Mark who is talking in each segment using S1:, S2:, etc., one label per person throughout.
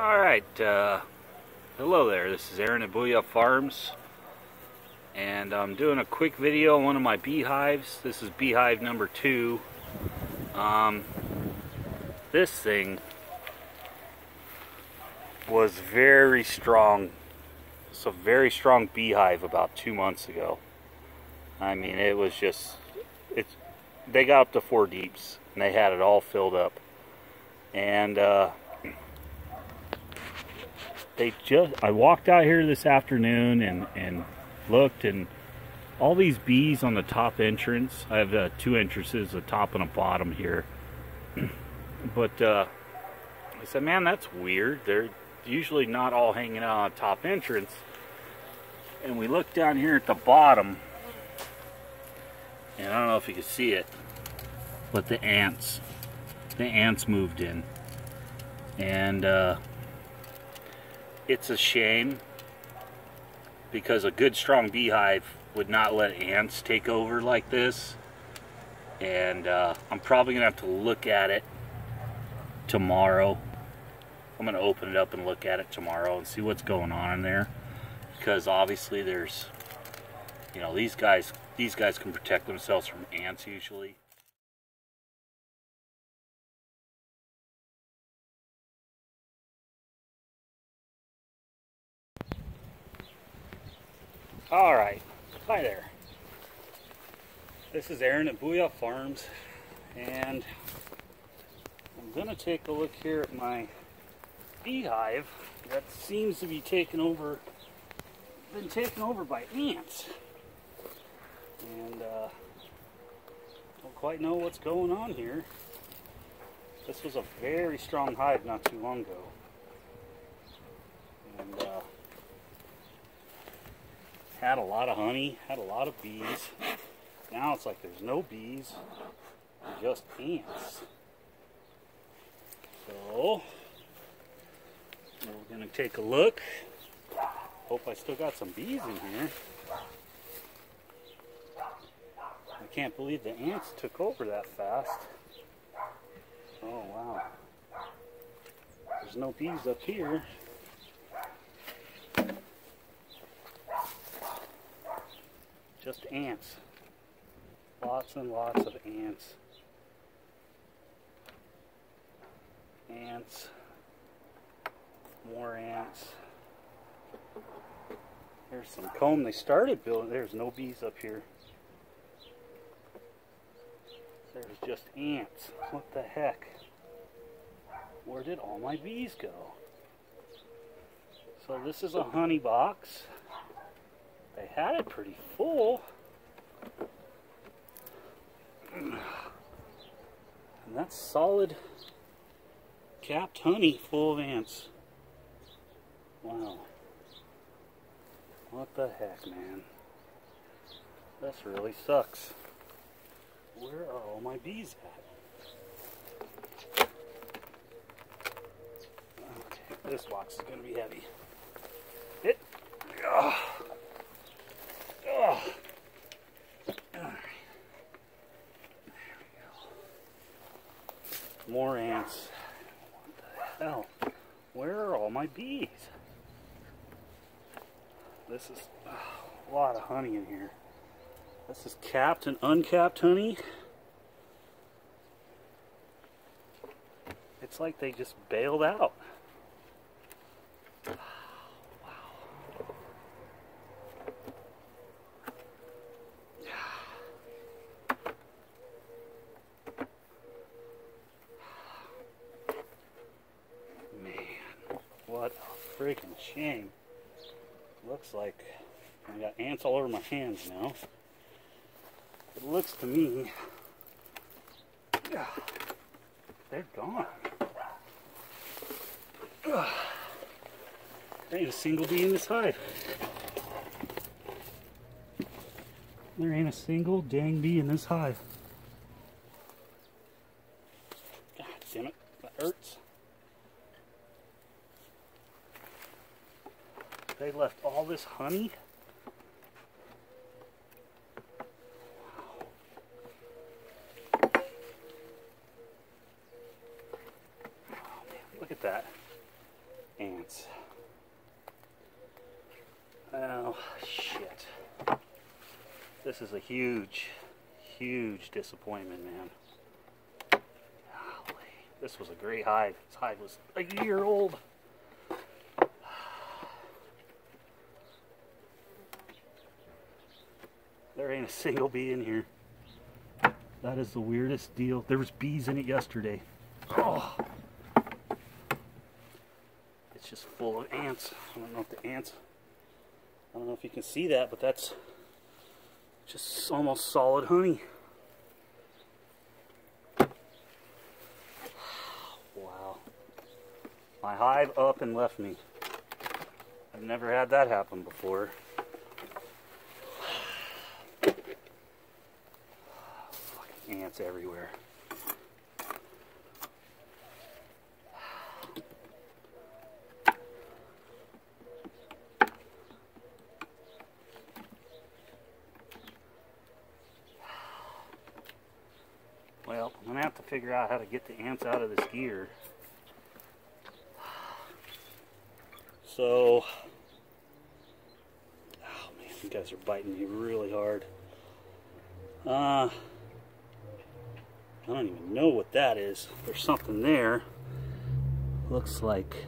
S1: Alright, hello there, this is Aaron at Booyah Farms, and I'm doing a quick video on one of my beehives. This is beehive number 2. This thing was very strong. It's a very strong beehive about 2 months ago. I mean, it was just, they got up to 4 deeps, and they had it all filled up. And, I walked out here this afternoon and looked, and all these bees on the top entrance. I have 2 entrances, a top and a bottom here. But I said, man, that's weird. They're usually not all hanging out on the top entrance. And we looked down here at the bottom, and I don't know if you can see it, but the ants moved in. And it's a shame, because a good strong beehive would not let ants take over like this. And I'm probably gonna have to look at it tomorrow. I'm gonna open it up and look at it tomorrow and see what's going on in there, because obviously there's, you know, these guys can protect themselves from ants usually. Alright, hi there. This is Aaron at Booyah Farms, and I'm going to take a look here at my beehive that seems to be been taken over by ants. And don't quite know what's going on here. This was a very strong hive not too long ago. And had a lot of honey, had a lot of bees. Now it's like there's no bees, just ants. So we're gonna take a look. Hope I still got some bees in here. I can't believe the ants took over that fast. Oh wow. There's no bees up here. Just ants. Lots and lots of ants. Ants. More ants. There's some comb they started building. There's no bees up here. There's just ants. What the heck? Where did all my bees go? So this is a honey box. They had it pretty full. And that's solid capped honey full of ants. Wow. What the heck, man? This really sucks. Where are all my bees at? Okay, this box is going to be heavy. More ants. What the hell? Where are all my bees? This is a lot of honey in here. This is capped and uncapped honey. It's like they just bailed out. What a freaking shame. Looks like I got ants all over my hands now. It looks to me, they're gone. There ain't a single bee in this hive. There ain't a single dang bee in this hive. God damn it, that hurts. They left all this honey. Wow. Oh, man, look at that. ants. Oh, shit. This is a huge, huge disappointment, man. Golly. This was a great hive. This hive was a year old. There ain't a single bee in here. That is the weirdest deal. There was bees in it yesterday. Oh. It's just full of ants. I don't know if the ants, I don't know if you can see that, but that's just almost solid honey. Wow. My hive up and left me. I've never had that happen before. Fucking ants everywhere. Well, I'm going to have to figure out how to get the ants out of this gear. So, oh man, you guys are biting me really hard. I don't even know what that is. There's something there. Looks like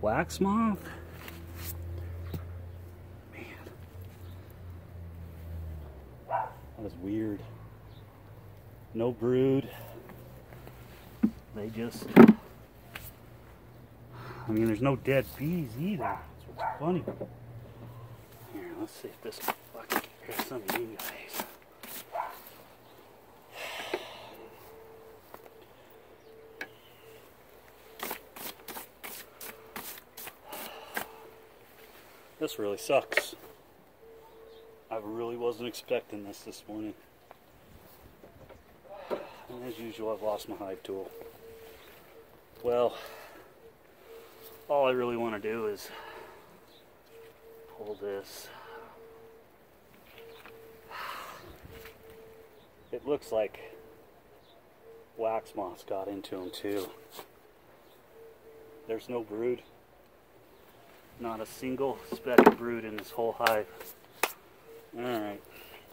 S1: wax moth. Man, that is weird. No brood. They just, I mean, there's no dead bees either. That's what's funny. Here, let's see if this fucking here's some of you guys. This really sucks. I really wasn't expecting this morning. And as usual, I've lost my hive tool. Well, all I really want to do is pull this. It looks like wax moths got into them too. There's no brood. Not a single speck of brood in this whole hive. Alright.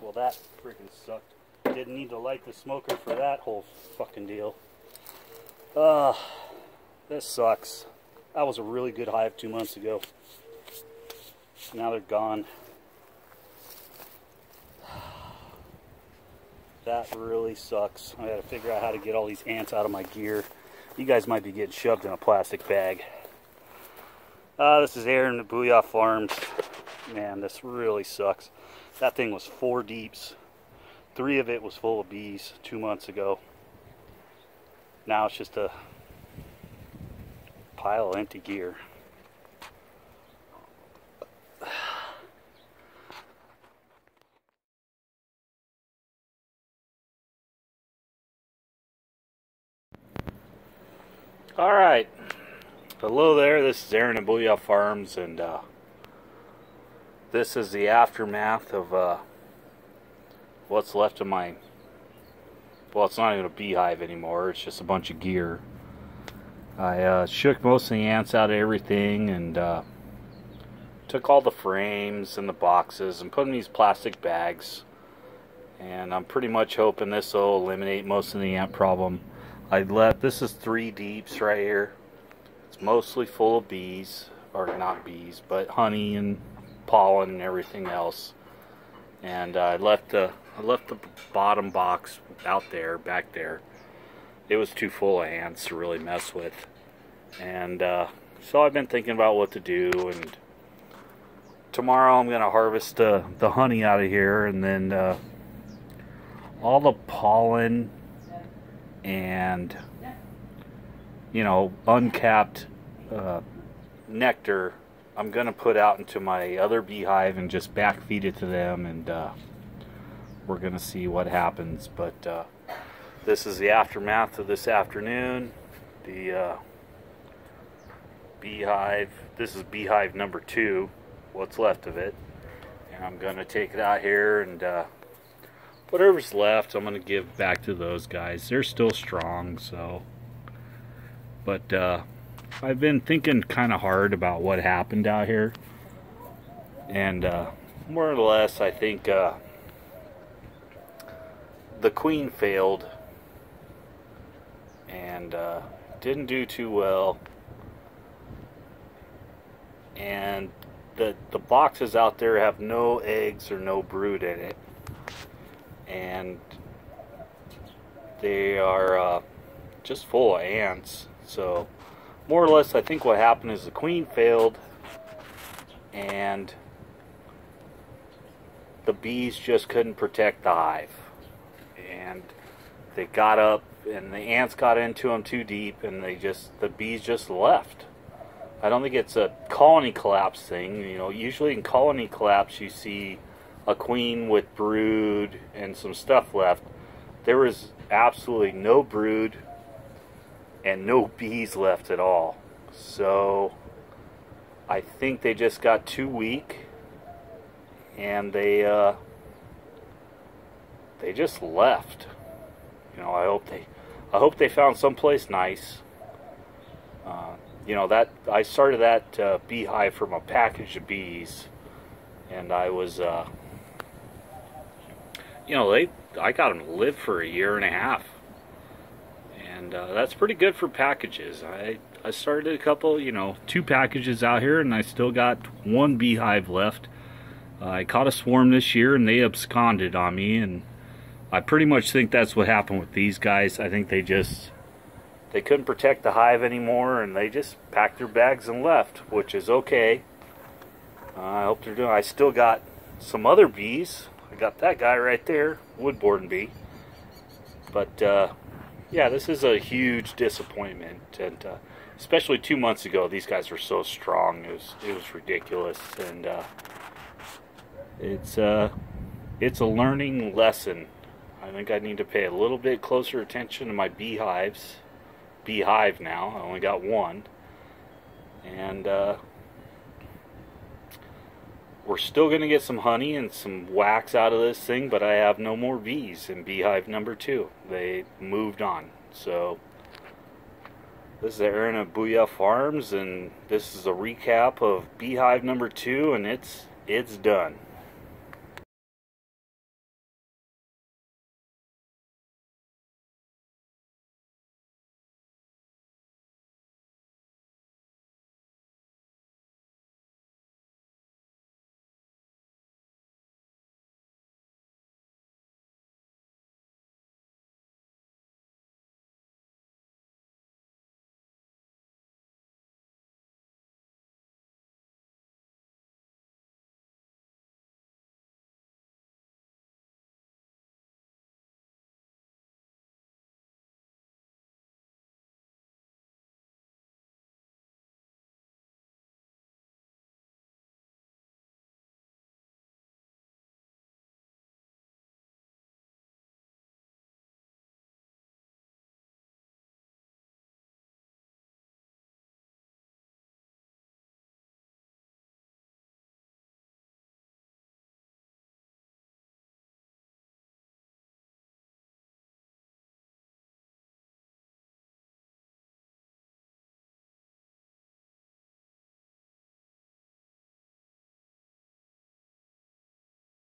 S1: Well, that freaking sucked. Didn't need to light the smoker for that whole fucking deal. This sucks. That was a really good hive 2 months ago. Now they're gone. That really sucks. I gotta figure out how to get all these ants out of my gear. You guys might be getting shoved in a plastic bag. This is Aaron at Booyah Farms. Man, this really sucks. That thing was 4 deeps. 3 of it was full of bees 2 months ago. Now it's just a pile of empty gear. Alright. Hello there, this is Aaron at Booyah Farms, and this is the aftermath of what's left of my, well, it's not even a beehive anymore, it's just a bunch of gear. I shook most of the ants out of everything and took all the frames and the boxes and put them in these plastic bags, and I'm pretty much hoping this will eliminate most of the ant problem. This is 3 deeps right here. It's mostly full of bees, or not bees, but honey and pollen and everything else. And I left the bottom box out there, back there. It was too full of ants to really mess with. And so I've been thinking about what to do, and tomorrow I'm going to harvest the honey out of here, and then all the pollen and, you know, uncapped nectar I'm going to put out into my other beehive and just backfeed it to them, and we're going to see what happens. But this is the aftermath of this afternoon. The beehive, this is beehive number 2, what's left of it. And I'm going to take it out here, and whatever's left I'm going to give back to those guys. They're still strong, so. But I've been thinking kind of hard about what happened out here, and more or less I think the queen failed and didn't do too well, and the boxes out there have no eggs or no brood in it, and they are just full of ants. So more or less I think what happened is the queen failed and the bees just couldn't protect the hive, and they got up and the ants got into them too deep, and the bees just left. I don't think it's a colony collapse thing. You know, usually in colony collapse you see a queen with brood and some stuff left. There was absolutely no brood and no bees left at all. So I think they just got too weak, and they just left. You know, I hope they found someplace nice. You know, that I started that beehive from a package of bees, and I was, you know, I got them to live for a year and a half, and that's pretty good for packages. I started a couple, you know, 2 packages out here, and I still got 1 beehive left. I caught a swarm this year, and they absconded on me, and I pretty much think that's what happened with these guys. I think they couldn't protect the hive anymore, and they just packed their bags and left, which is okay. I hope they're doing. I still got some other bees. I got that guy right there, woodbourne bee. But yeah, this is a huge disappointment, and especially 2 months ago, these guys were so strong. It was ridiculous, and it's a learning lesson. I think I need to pay a little bit closer attention to my beehives. Beehive now. I only got 1, and we're still going to get some honey and some wax out of this thing, but I have no more bees in beehive number 2. They moved on. So this is Aaron at Booyah Farms, and this is a recap of beehive number 2, and it's done.